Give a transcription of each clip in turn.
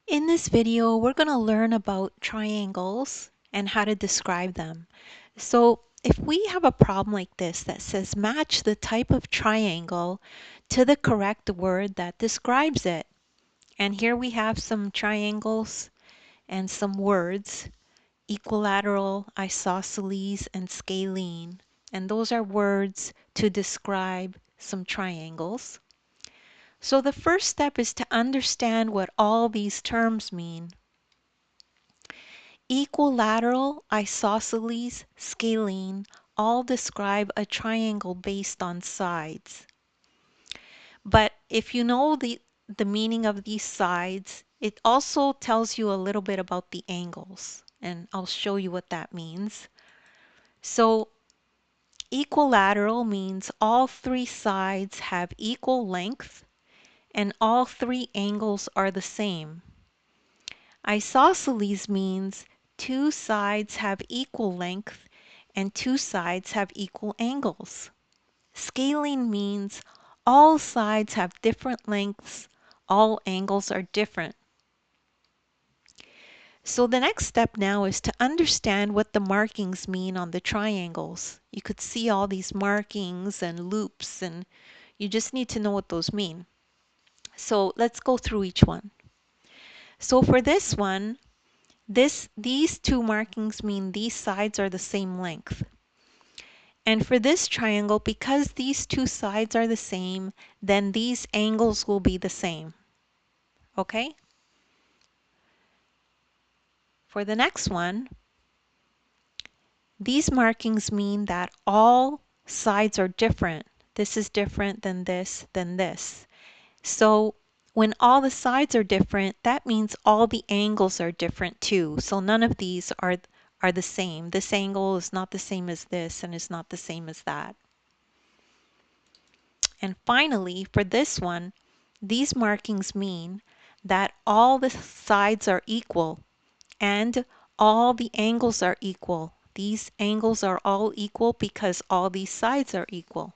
In this video, we're going to learn about triangles and how to describe them. So if we have a problem like this that says match the type of triangle to the correct word that describes it. And here we have some triangles and some words: equilateral, isosceles, and scalene. And those are words to describe some triangles. So the first step is to understand what all these terms mean. Equilateral, isosceles, scalene all describe a triangle based on sides. But if you know the meaning of these sides, it also tells you a little bit about the angles, and I'll show you what that means. So equilateral means all three sides have equal length and all three angles are the same. Isosceles means two sides have equal length and two sides have equal angles. Scalene means all sides have different lengths, all angles are different. So the next step now is to understand what the markings mean on the triangles. You could see all these markings and loops, and you just need to know what those mean. So let's go through each one. So for this one, these two markings mean these sides are the same length. And for this triangle, because these two sides are the same, then these angles will be the same. Okay? For the next one, these markings mean that all sides are different. This is different than this, than this. So when all the sides are different, that means all the angles are different too. So none of these are the same. This angle is not the same as this and is not the same as that. And finally, for this one, these markings mean that all the sides are equal and all the angles are equal. These angles are all equal because all these sides are equal.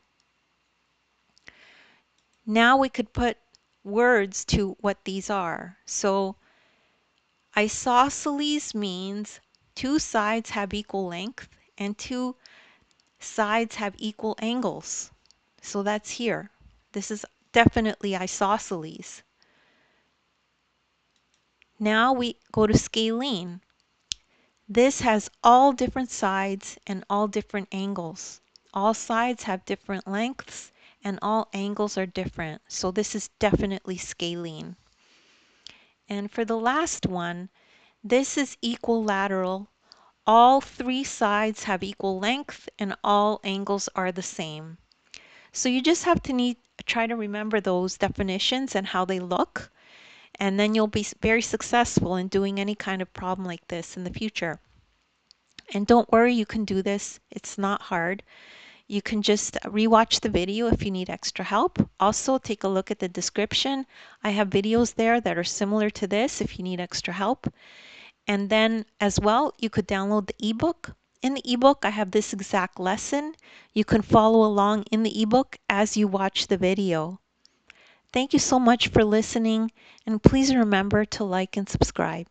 Now we could put words to what these are. So isosceles means two sides have equal length and two sides have equal angles. So that's here. This is definitely isosceles. Now we go to scalene. This has all different sides and all different angles. All sides have different lengths and all angles are different. So this is definitely scalene. And for the last one, this is equilateral. All three sides have equal length and all angles are the same. So you just have to try to remember those definitions and how they look, and then you'll be very successful in doing any kind of problem like this in the future. And don't worry, you can do this. It's not hard. You can just rewatch the video if you need extra help. Also, take a look at the description. I have videos there that are similar to this if you need extra help. And then as well, you could download the ebook. In the ebook, I have this exact lesson. You can follow along in the ebook as you watch the video. Thank you so much for listening, and please remember to like and subscribe.